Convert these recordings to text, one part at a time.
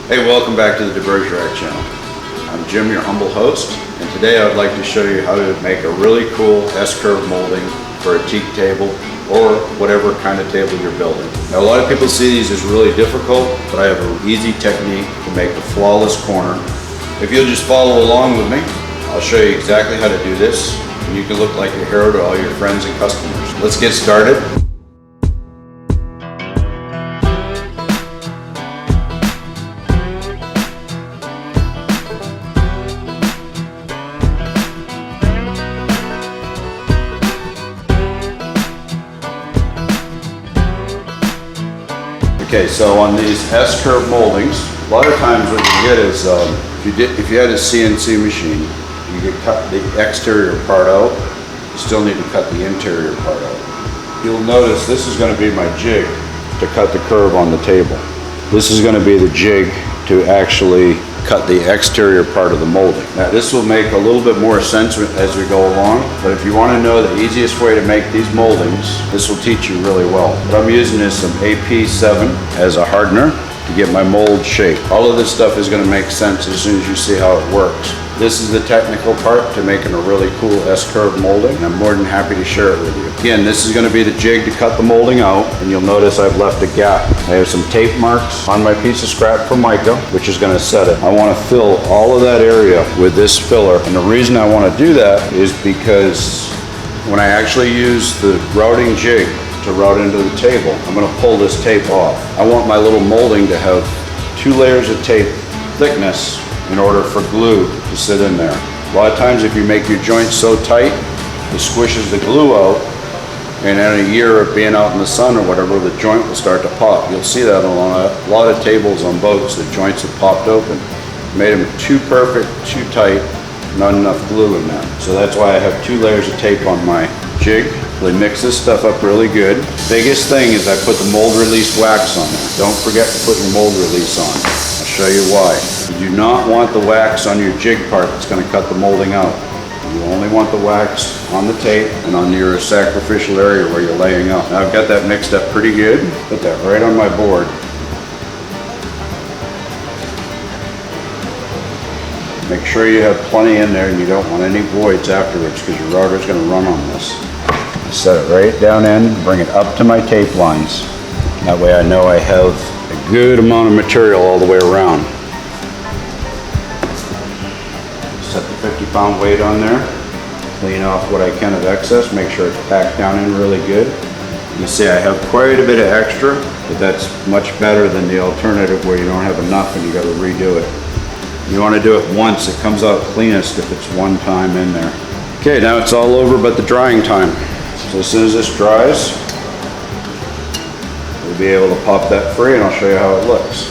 Hey, welcome back to the Bergerac channel. I'm Jim, your humble host, and today I would like to show you how to make a really cool S-curve molding for a teak table or whatever kind of table you're building. Now, a lot of people see these as really difficult, but I have an easy technique to make a flawless corner. If you'll just follow along with me, I'll show you exactly how to do this, and you can look like a hero to all your friends and customers. Let's get started. Okay, so on these S-curve moldings, a lot of times what you get is, if you had a CNC machine, you could cut the exterior part out, you still need to cut the interior part out. You'll notice this is going to be my jig to cut the curve on the table. This is going to be the jig to actually cut the exterior part of the molding. Now this will make a little bit more sense as we go along, but if you want to know the easiest way to make these moldings, this will teach you really well. What I'm using is some AP7 as a hardener to get my mold shape. All of this stuff is going to make sense as soon as you see how it works. This is the technical part to making a really cool S-curve molding, and I'm more than happy to share it with you. Again, this is going to be the jig to cut the molding out, and you'll notice I've left a gap. I have some tape marks on my piece of scrap from mica, which is going to set it. I want to fill all of that area with this filler, and the reason I want to do that is because when I actually use the routing jig to route into the table, I'm going to pull this tape off. I want my little molding to have 2 layers of tape thickness in order for glue to sit in there. A lot of times if you make your joints so tight, it squishes the glue out, and in a year of being out in the sun or whatever, the joint will start to pop. You'll see that on a lot of tables on boats, the joints have popped open. Made them too perfect, too tight, not enough glue in them. So that's why I have 2 layers of tape on my jig. They mix this stuff up really good. Biggest thing is I put the mold release wax on there. Don't forget to put your mold release on. I'll show you why. You do not want the wax on your jig part that's going to cut the molding out. You only want the wax on the tape and on your sacrificial area where you're laying out. Now I've got that mixed up pretty good. Put that right on my board. Make sure you have plenty in there and you don't want any voids afterwards because your router is going to run on this. Set it right down in, bring it up to my tape lines. That way I know I have a good amount of material all the way around. Set the 50-pound weight on there. Clean off what I can of excess. Make sure it's packed down in really good. You see I have quite a bit of extra, but that's much better than the alternative where you don't have enough and you got to redo it. You want to do it once. It comes out cleanest if it's one time in there. Okay, now it's all over but the drying time. So as soon as this dries, we'll be able to pop that free and I'll show you how it looks.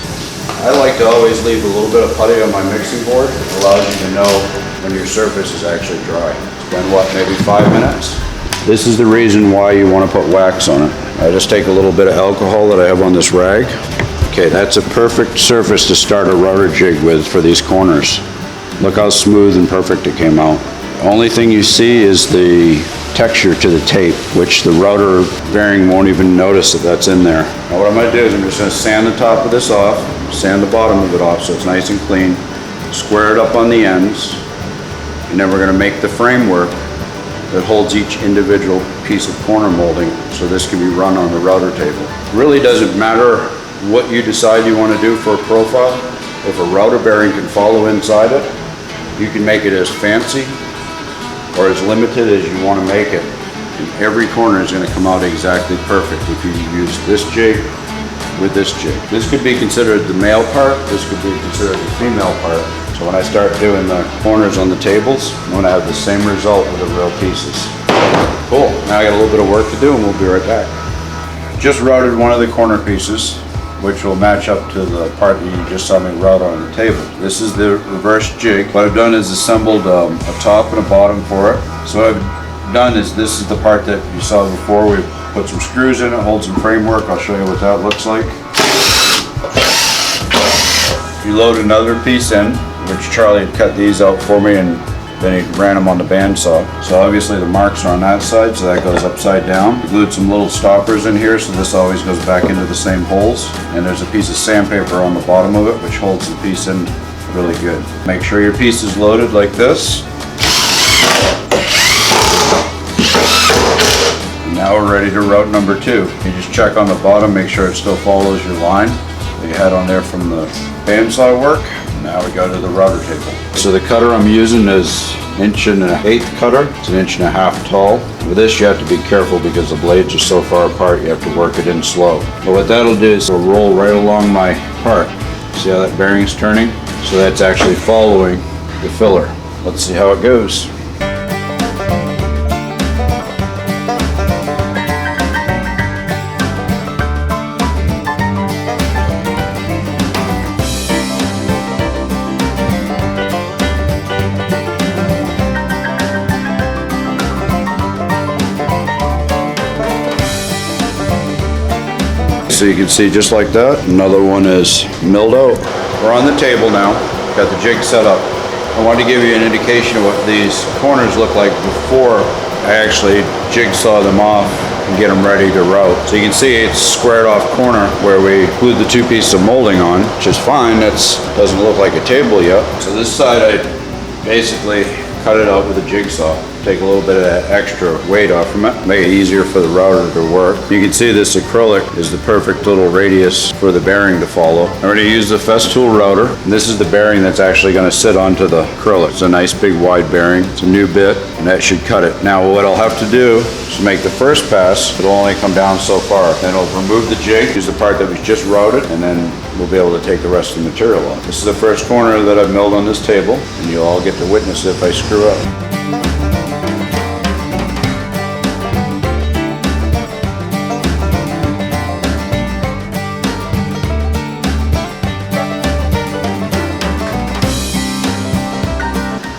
I like to always leave a little bit of putty on my mixing board. It allows you to know when your surface is actually dry. It's been what, maybe 5 minutes? This is the reason why you want to put wax on it. I just take a little bit of alcohol that I have on this rag. Okay, that's a perfect surface to start a router jig with for these corners. Look how smooth and perfect it came out. The only thing you see is the texture to the tape, which the router bearing won't even notice that that's in there. Now what I'm going to do is I'm just going to sand the top of this off, sand the bottom of it off so it's nice and clean, square it up on the ends, and then we're going to make the framework that holds each individual piece of corner molding so this can be run on the router table. It really doesn't matter what you decide you want to do for a profile. If a router bearing can follow inside it, you can make it as fancy or as limited as you want to make it. And every corner is going to come out exactly perfect if you use this jig with this jig. This could be considered the male part, this could be considered the female part. So when I start doing the corners on the tables, I'm going to have the same result with the real pieces. Cool, now I got a little bit of work to do and we'll be right back. Just routed one of the corner pieces, which will match up to the part that you just saw me route on the table. This is the reverse jig. What I've done is assembled a top and a bottom for it. So what I've done is this is the part that you saw before. We put some screws in it, hold some framework. I'll show you what that looks like. You load another piece in, which Charlie had cut these out for me and Then he ran them on the bandsaw. So obviously the marks are on that side, so that goes upside down. He glued some little stoppers in here, so this always goes back into the same holes. And there's a piece of sandpaper on the bottom of it, which holds the piece in really good. Make sure your piece is loaded like this. And now we're ready to route number 2. You just check on the bottom, make sure it still follows your line that you had on there from the bandsaw work. Now we go to the router table. So the cutter I'm using is 1.1/8" cutter. It's 1.5 inches tall. With this you have to be careful because the blades are so far apart you have to work it in slow. But what that'll do is it'll roll right along my part. See how that bearing's turning? So that's actually following the filler. Let's see how it goes. So you can see just like that, another one is milled out. We're on the table now, got the jig set up. I wanted to give you an indication of what these corners look like before I actually jigsaw them off and get them ready to route. So you can see it's squared off corner where we glued the 2 pieces of molding on, which is fine. That doesn't look like a table yet. So this side I basically cut it out with a jigsaw. Take a little bit of that extra weight off from it, make it easier for the router to work. You can see this acrylic is the perfect little radius for the bearing to follow. I'm going to use the Festool router. And this is the bearing that's actually going to sit onto the acrylic. It's a nice big wide bearing. It's a new bit and that should cut it. Now what I'll have to do is make the first pass. It'll only come down so far. Then I'll remove the jig, use the part that was just routed, and then we'll be able to take the rest of the material off. This is the first corner that I've milled on this table, and you'll all get to witness it if I screw up.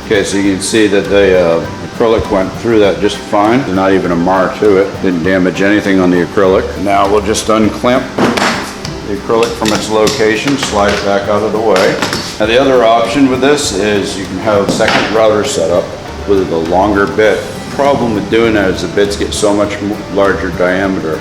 Okay, so you can see that the acrylic went through that just fine. There's not even a mar to it. Didn't damage anything on the acrylic. Now we'll just unclamp the acrylic from its location, slide it back out of the way. Now the other option with this is you can have a second router set up with a longer bit. The problem with doing that is the bits get so much larger diameter.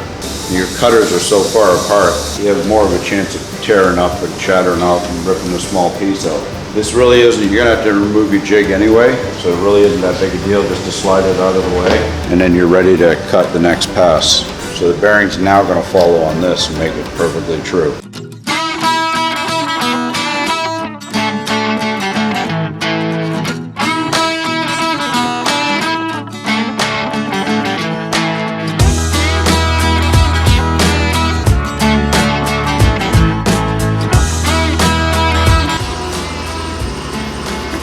Your cutters are so far apart, you have more of a chance of tearing up and shattering up and ripping a small piece out. This really isn't, you're gonna have to remove your jig anyway, so it really isn't that big a deal just to slide it out of the way, and then you're ready to cut the next pass. So the bearing's now gonna follow on this and make it perfectly true.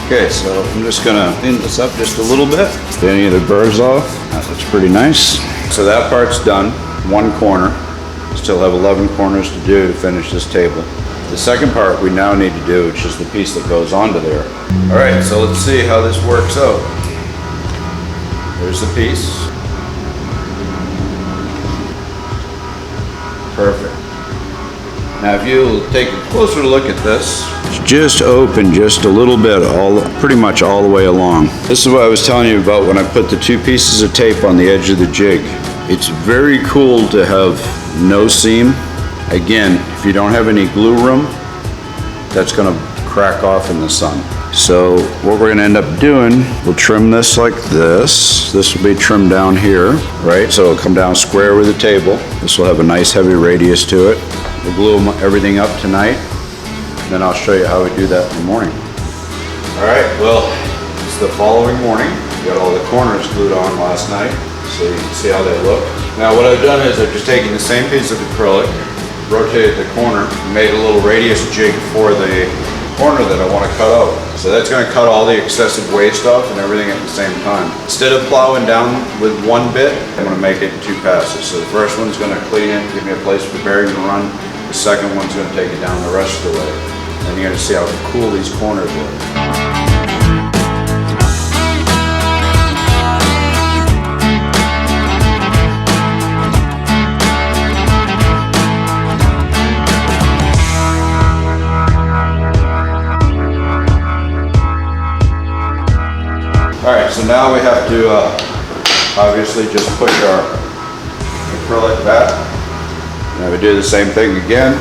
Okay, so I'm just gonna clean this up just a little bit. Get any of the burrs off. That looks pretty nice. So that part's done, one corner. Still have 11 corners to do to finish this table. The second part we now need to do, which is the piece that goes onto there. All right, so let's see how this works out. There's the piece. Perfect. Now if you'll take a closer look at this, it's just open just a little bit, pretty much all the way along. This is what I was telling you about when I put the 2 pieces of tape on the edge of the jig. It's very cool to have no seam. Again, if you don't have any glue room, that's gonna crack off in the sun. So what we're gonna end up doing, we'll trim this like this. This will be trimmed down here, right? So it'll come down square with the table. This will have a nice heavy radius to it. We'll glue everything up tonight, then I'll show you how we do that in the morning. All right, well, it's the following morning. We got all the corners glued on last night, so you can see how they look. Now what I've done is I've just taken the same piece of acrylic, rotated the corner, made a little radius jig for the corner that I want to cut out. So that's going to cut all the excessive waste off and everything at the same time. Instead of plowing down with one bit, I'm going to make it in 2 passes. So the first one's going to clean it, give me a place for the bearing to run. The second one's going to take it down the rest of the way. And you're going to see how cool these corners look. All right, so now we have to obviously just push our acrylic back. Now we do the same thing again,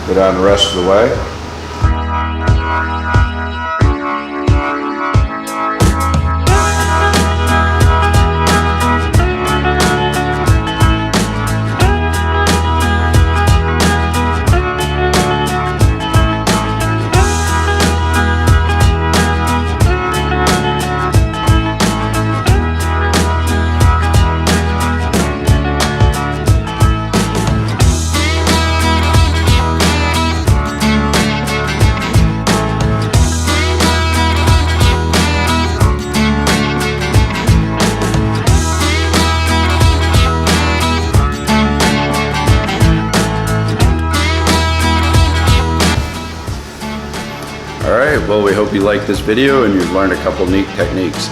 go down the rest of the way. Alright, well, we hope you liked this video and you've learned a couple neat techniques.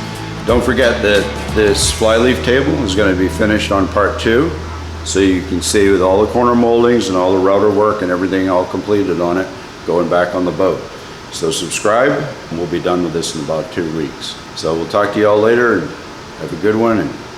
Don't forget that this flyleaf table is going to be finished on part 2, so you can see with all the corner moldings and all the router work and everything all completed on it going back on the boat. So subscribe and we'll be done with this in about 2 weeks. So we'll talk to you all later and have a good one. And